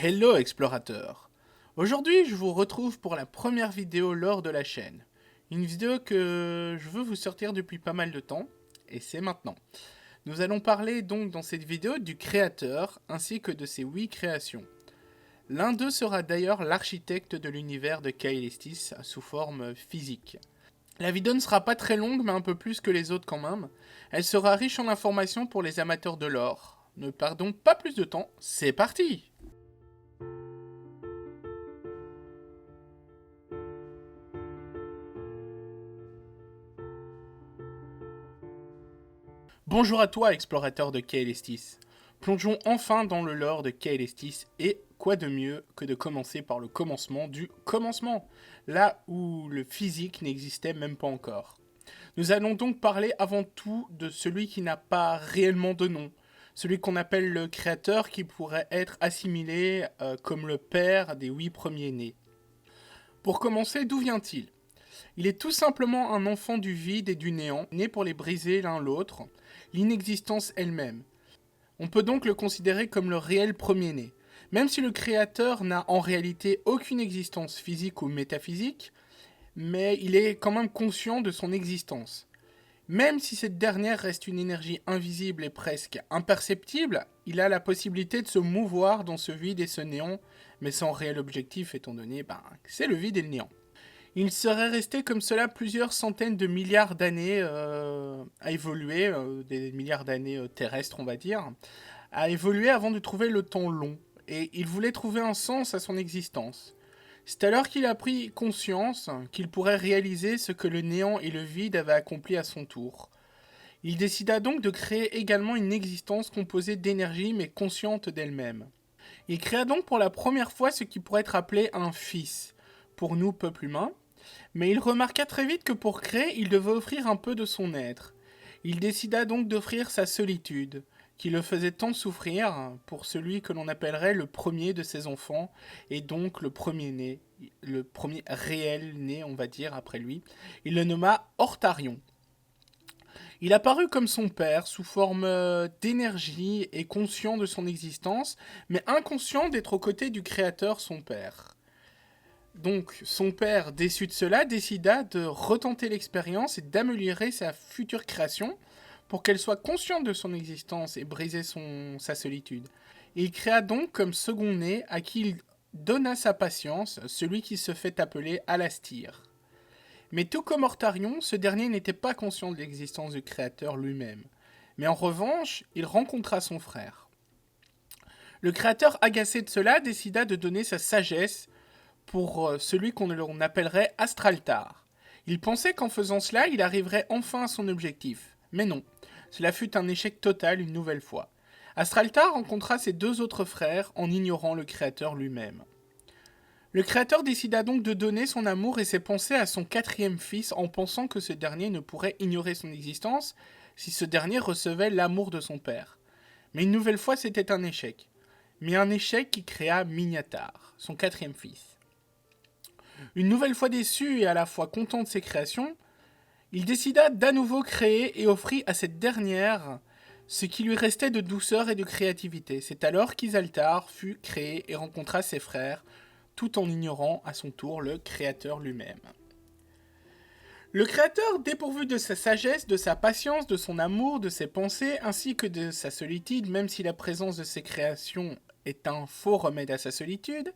Hello explorateurs. Aujourd'hui je vous retrouve pour la première vidéo lors de la chaîne. Une vidéo que je veux vous sortir depuis pas mal de temps, et c'est maintenant. Nous allons parler donc dans cette vidéo du créateur ainsi que de ses 8 créations. L'un d'eux sera d'ailleurs l'architecte de l'univers de Kyle Estis sous forme physique. La vidéo ne sera pas très longue mais un peu plus que les autres quand même. Elle sera riche en informations pour les amateurs de lore. Ne perdons pas plus de temps, c'est parti! Bonjour à toi, explorateur de Kael'Estis. Plongeons enfin dans le lore de Kael'Estis, et quoi de mieux que de commencer par le commencement du commencement, là où le physique n'existait même pas encore. Nous allons donc parler avant tout de celui qui n'a pas réellement de nom, celui qu'on appelle le créateur qui pourrait être assimilé comme le père des 8 premiers-nés. Pour commencer, d'où vient-il? Il est tout simplement un enfant du vide et du néant, né pour les briser l'un l'autre, l'inexistence elle-même. On peut donc le considérer comme le réel premier-né. Même si le créateur n'a en réalité aucune existence physique ou métaphysique, mais il est quand même conscient de son existence. Même si cette dernière reste une énergie invisible et presque imperceptible, il a la possibilité de se mouvoir dans ce vide et ce néant, mais sans réel objectif étant donné que c'est le vide et le néant. Il serait resté comme cela plusieurs centaines de milliards d'années à évoluer, des milliards d'années terrestres on va dire, à évoluer avant de trouver le temps long, et il voulait trouver un sens à son existence. C'est alors qu'il a pris conscience qu'il pourrait réaliser ce que le néant et le vide avaient accompli à son tour. Il décida donc de créer également une existence composée d'énergie mais consciente d'elle-même. Il créa donc pour la première fois ce qui pourrait être appelé un fils, pour nous, peuple humain, mais il remarqua très vite que pour créer, il devait offrir un peu de son être. Il décida donc d'offrir sa solitude, qui le faisait tant souffrir, pour celui que l'on appellerait le premier de ses enfants, et donc le premier né, le premier réel né, on va dire, après lui. Il le nomma Hortarion. Il apparut comme son père, sous forme d'énergie et conscient de son existence, mais inconscient d'être aux côtés du créateur, son père. Donc, son père, déçu de cela, décida de retenter l'expérience et d'améliorer sa future création pour qu'elle soit consciente de son existence et briser sa solitude. Et il créa donc comme second-né à qui il donna sa patience, celui qui se fait appeler Alastir. Mais tout comme Hortarion, ce dernier n'était pas conscient de l'existence du créateur lui-même. Mais en revanche, il rencontra son frère. Le créateur, agacé de cela, décida de donner sa sagesse pour celui qu'on appellerait Astraltar. Il pensait qu'en faisant cela, il arriverait enfin à son objectif. Mais non, cela fut un échec total une nouvelle fois. Astraltar rencontra ses deux autres frères en ignorant le créateur lui-même. Le créateur décida donc de donner son amour et ses pensées à son quatrième fils en pensant que ce dernier ne pourrait ignorer son existence si ce dernier recevait l'amour de son père. Mais une nouvelle fois, c'était un échec. Mais un échec qui créa Mignatar, son quatrième fils. Une nouvelle fois déçu et à la fois content de ses créations, il décida d'à nouveau créer et offrit à cette dernière ce qui lui restait de douceur et de créativité. C'est alors qu'Isaltar fut créé et rencontra ses frères, tout en ignorant à son tour le créateur lui-même. Le créateur, dépourvu de sa sagesse, de sa patience, de son amour, de ses pensées, ainsi que de sa solitude, même si la présence de ses créations est un faux remède à sa solitude,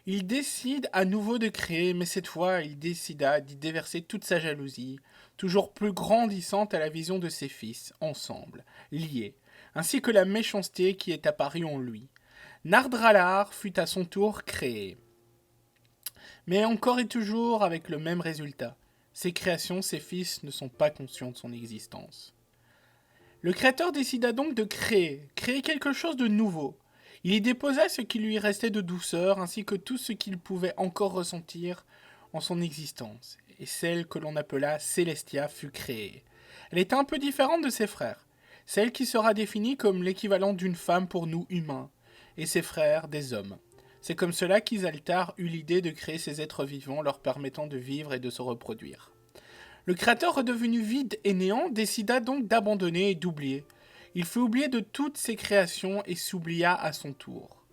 il décide à nouveau de créer, mais cette fois, il décida d'y déverser toute sa jalousie, toujours plus grandissante à la vision de ses fils, ensemble, liés, ainsi que la méchanceté qui est apparue en lui. Nardralar fut à son tour créé. Mais encore et toujours avec le même résultat. Ses créations, ses fils ne sont pas conscients de son existence. Le créateur décida donc de créer quelque chose de nouveau. Il y déposa ce qui lui restait de douceur, ainsi que tout ce qu'il pouvait encore ressentir en son existence. Et celle que l'on appela Célestia fut créée. Elle était un peu différente de ses frères, celle qui sera définie comme l'équivalent d'une femme pour nous humains, et ses frères des hommes. C'est comme cela qu'Isaltar eut l'idée de créer ces êtres vivants leur permettant de vivre et de se reproduire. Le créateur redevenu vide et néant décida donc d'abandonner et d'oublier. Il fut oublié de toutes ses créations et s'oublia à son tour.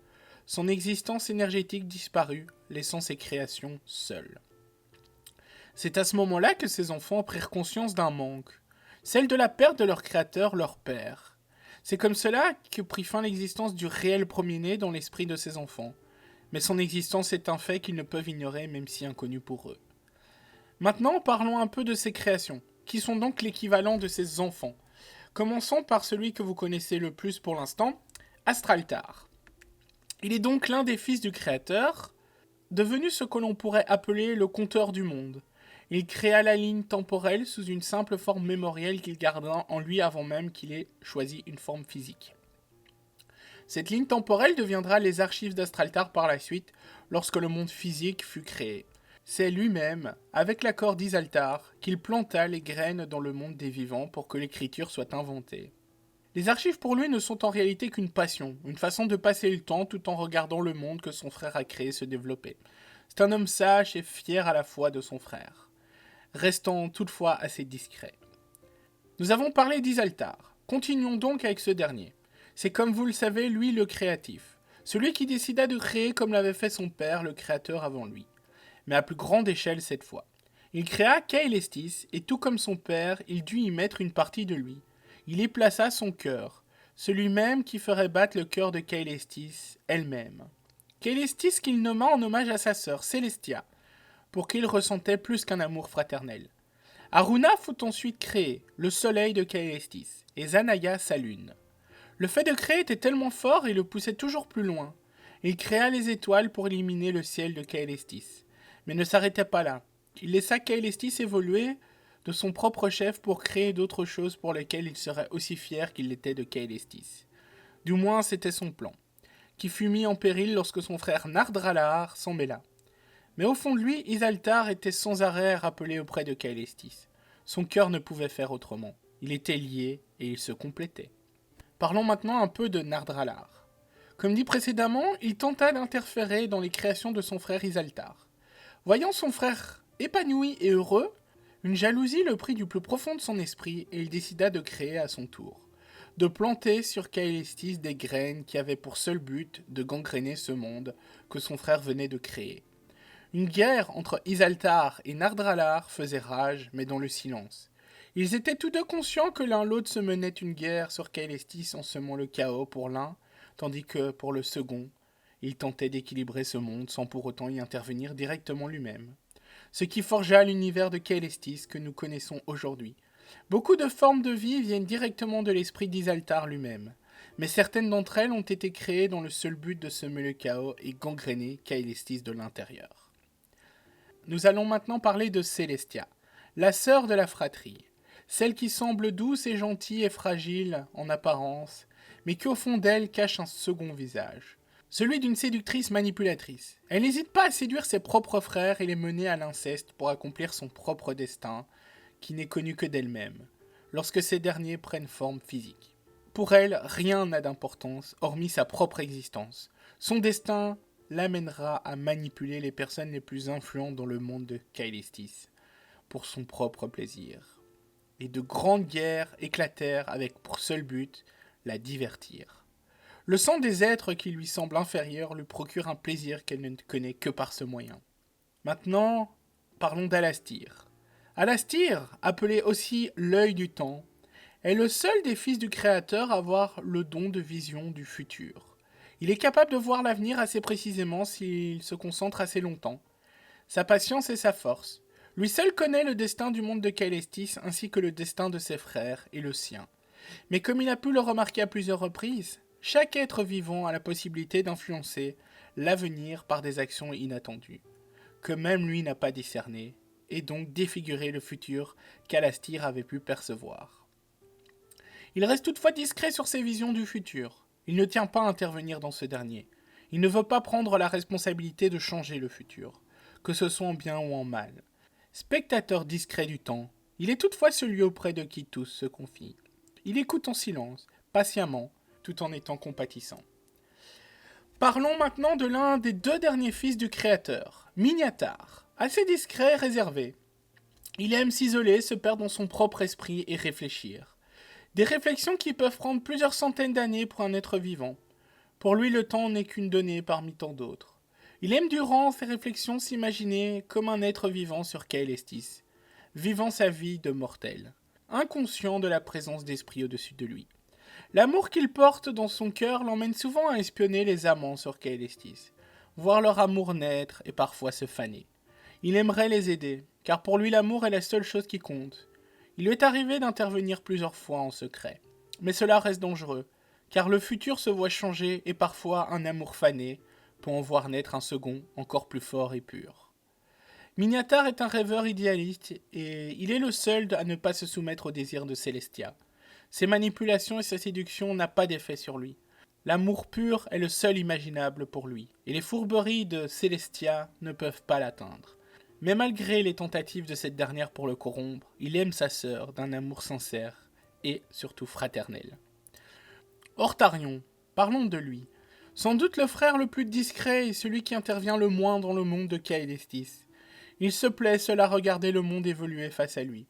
son existence énergétique disparut, laissant ses créations seules. C'est à ce moment-là que ses enfants prirent conscience d'un manque, celle de la perte de leur créateur, leur père. C'est comme cela que prit fin l'existence du réel premier-né dans l'esprit de ses enfants. Mais son existence est un fait qu'ils ne peuvent ignorer même si inconnu pour eux. Maintenant, parlons un peu de ses créations, qui sont donc l'équivalent de ses enfants. Commençons par celui que vous connaissez le plus pour l'instant, Astraltar. Il est donc l'un des fils du Créateur, devenu ce que l'on pourrait appeler le compteur du monde. Il créa la ligne temporelle sous une simple forme mémorielle qu'il garda en lui avant même qu'il ait choisi une forme physique. Cette ligne temporelle deviendra les archives d'Astraltar par la suite, lorsque le monde physique fut créé. C'est lui-même, avec l'accord d'Isaltar, qu'il planta les graines dans le monde des vivants pour que l'écriture soit inventée. Les archives pour lui ne sont en réalité qu'une passion, une façon de passer le temps tout en regardant le monde que son frère a créé se développer. C'est un homme sage et fier à la fois de son frère, restant toutefois assez discret. Nous avons parlé d'Isaltar, continuons donc avec ce dernier. C'est comme vous le savez, lui le créatif, celui qui décida de créer comme l'avait fait son père, le créateur avant lui, mais à plus grande échelle cette fois. Il créa Kaelestis, et tout comme son père, il dut y mettre une partie de lui. Il y plaça son cœur, celui même qui ferait battre le cœur de Kaelestis elle-même. Kaelestis qu'il nomma en hommage à sa sœur, Celestia, pour qui il ressentait plus qu'un amour fraternel. Aruna fut ensuite créé, le soleil de Kaelestis, et Zanaya sa lune. Le fait de créer était tellement fort et le poussait toujours plus loin. Il créa les étoiles pour éliminer le ciel de Kaelestis, mais ne s'arrêtait pas là. Il laissa Kaelestis évoluer de son propre chef pour créer d'autres choses pour lesquelles il serait aussi fier qu'il l'était de Kaelestis. Du moins, c'était son plan, qui fut mis en péril lorsque son frère Nardralar s'en mêla. Mais au fond de lui, Isaltar était sans arrêt rappelé auprès de Kaelestis. Son cœur ne pouvait faire autrement. Il était lié et il se complétait. Parlons maintenant un peu de Nardralar. Comme dit précédemment, il tenta d'interférer dans les créations de son frère Isaltar. Voyant son frère épanoui et heureux, une jalousie le prit du plus profond de son esprit et il décida de créer à son tour. De planter sur Kaelestis des graines qui avaient pour seul but de gangréner ce monde que son frère venait de créer. Une guerre entre Isaltar et Nardralar faisait rage, mais dans le silence. Ils étaient tous deux conscients que l'un l'autre se menait une guerre sur Kaelestis en semant le chaos pour l'un, tandis que, pour le second, il tentait d'équilibrer ce monde sans pour autant y intervenir directement lui-même. Ce qui forgea l'univers de Kaelestis que nous connaissons aujourd'hui. Beaucoup de formes de vie viennent directement de l'esprit d'Isaltar lui-même, mais certaines d'entre elles ont été créées dans le seul but de semer le chaos et gangréner Kaelestis de l'intérieur. Nous allons maintenant parler de Celestia, la sœur de la fratrie, celle qui semble douce et gentille et fragile en apparence, mais qui au fond d'elle cache un second visage, celui d'une séductrice manipulatrice. Elle n'hésite pas à séduire ses propres frères et les mener à l'inceste pour accomplir son propre destin, qui n'est connu que d'elle-même, lorsque ces derniers prennent forme physique. Pour elle, rien n'a d'importance, hormis sa propre existence. Son destin l'amènera à manipuler les personnes les plus influentes dans le monde de Kaelestis, pour son propre plaisir. Et de grandes guerres éclatèrent avec pour seul but la divertir. Le sang des êtres qui lui semblent inférieurs lui procure un plaisir qu'elle ne connaît que par ce moyen. Maintenant, parlons d'Alastir. Alastir, appelé aussi l'œil du temps, est le seul des fils du Créateur à avoir le don de vision du futur. Il est capable de voir l'avenir assez précisément s'il se concentre assez longtemps. Sa patience est sa force. Lui seul connaît le destin du monde de Kaelestis ainsi que le destin de ses frères et le sien. Mais comme il a pu le remarquer à plusieurs reprises, chaque être vivant a la possibilité d'influencer l'avenir par des actions inattendues, que même lui n'a pas discerné, et donc défigurer le futur qu'Alastir avait pu percevoir. Il reste toutefois discret sur ses visions du futur. Il ne tient pas à intervenir dans ce dernier. Il ne veut pas prendre la responsabilité de changer le futur, que ce soit en bien ou en mal. Spectateur discret du temps, il est toutefois celui auprès de qui tous se confient. Il écoute en silence, patiemment, tout en étant compatissant. Parlons maintenant de l'un des deux derniers fils du Créateur, Mignatar, assez discret et réservé. Il aime s'isoler, se perdre dans son propre esprit et réfléchir. Des réflexions qui peuvent prendre plusieurs centaines d'années pour un être vivant. Pour lui, le temps n'est qu'une donnée parmi tant d'autres. Il aime durant ses réflexions s'imaginer comme un être vivant sur Kael Estis, vivant sa vie de mortel, inconscient de la présence d'esprit au-dessus de lui. L'amour qu'il porte dans son cœur l'emmène souvent à espionner les amants sur Kael Estis, voir leur amour naître et parfois se faner. Il aimerait les aider, car pour lui l'amour est la seule chose qui compte. Il lui est arrivé d'intervenir plusieurs fois en secret. Mais cela reste dangereux, car le futur se voit changer et parfois un amour fané peut en voir naître un second encore plus fort et pur. Miniatar est un rêveur idéaliste et il est le seul à ne pas se soumettre aux désirs de Célestia. Ses manipulations et sa séduction n'ont pas d'effet sur lui. L'amour pur est le seul imaginable pour lui, et les fourberies de Célestia ne peuvent pas l'atteindre. Mais malgré les tentatives de cette dernière pour le corrompre, il aime sa sœur d'un amour sincère et surtout fraternel. Hortarion, parlons de lui. Sans doute le frère le plus discret et celui qui intervient le moins dans le monde de Kael Estis. Il se plaît seul à regarder le monde évoluer face à lui.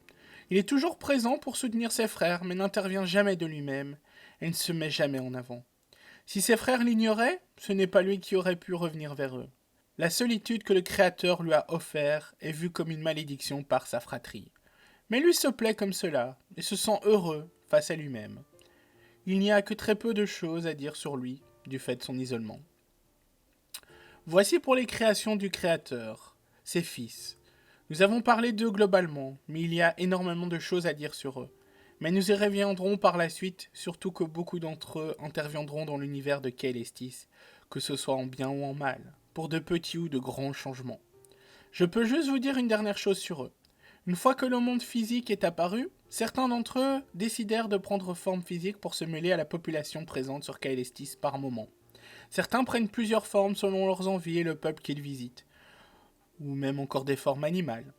Il est toujours présent pour soutenir ses frères, mais n'intervient jamais de lui-même et ne se met jamais en avant. Si ses frères l'ignoraient, ce n'est pas lui qui aurait pu revenir vers eux. La solitude que le Créateur lui a offert est vue comme une malédiction par sa fratrie. Mais lui se plaît comme cela et se sent heureux face à lui-même. Il n'y a que très peu de choses à dire sur lui, du fait de son isolement. Voici pour les créations du Créateur, ses fils. Nous avons parlé d'eux globalement, mais il y a énormément de choses à dire sur eux. Mais nous y reviendrons par la suite, surtout que beaucoup d'entre eux interviendront dans l'univers de Kael Estis, que ce soit en bien ou en mal, pour de petits ou de grands changements. Je peux juste vous dire une dernière chose sur eux. Une fois que le monde physique est apparu, certains d'entre eux décidèrent de prendre forme physique pour se mêler à la population présente sur Kael Estis par moment. Certains prennent plusieurs formes selon leurs envies et le peuple qu'ils visitent, ou même encore des formes animales.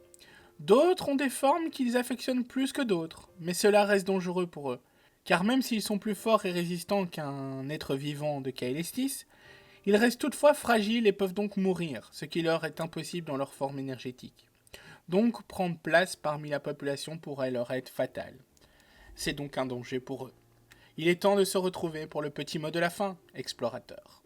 D'autres ont des formes qu'ils affectionnent plus que d'autres, mais cela reste dangereux pour eux, car même s'ils sont plus forts et résistants qu'un être vivant de Kael Estis, ils restent toutefois fragiles et peuvent donc mourir, ce qui leur est impossible dans leur forme énergétique. Donc prendre place parmi la population pourrait leur être fatal. C'est donc un danger pour eux. Il est temps de se retrouver pour le petit mot de la fin, explorateur.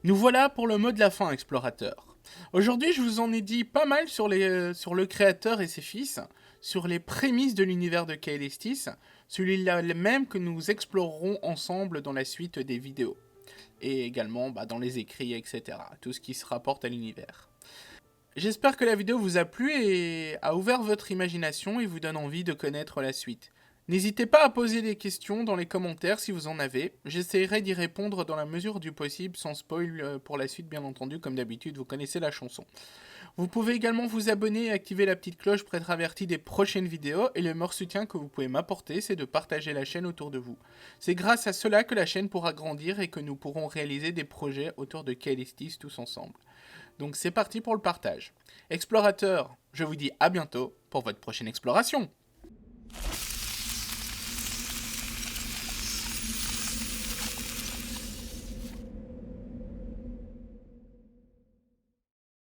Nous voilà pour le mot de la fin, explorateur. Aujourd'hui, je vous en ai dit pas mal sur le créateur et ses fils, sur les prémices de l'univers de Kael Estis, celui-là même que nous explorerons ensemble dans la suite des vidéos. Et également dans les écrits, etc. Tout ce qui se rapporte à l'univers. J'espère que la vidéo vous a plu et a ouvert votre imagination et vous donne envie de connaître la suite. N'hésitez pas à poser des questions dans les commentaires si vous en avez. J'essaierai d'y répondre dans la mesure du possible, sans spoil pour la suite bien entendu, comme d'habitude, vous connaissez la chanson. Vous pouvez également vous abonner et activer la petite cloche pour être averti des prochaines vidéos, et le meilleur soutien que vous pouvez m'apporter, c'est de partager la chaîne autour de vous. C'est grâce à cela que la chaîne pourra grandir et que nous pourrons réaliser des projets autour de Kael Estis tous ensemble. Donc c'est parti pour le partage. Explorateurs, je vous dis à bientôt pour votre prochaine exploration.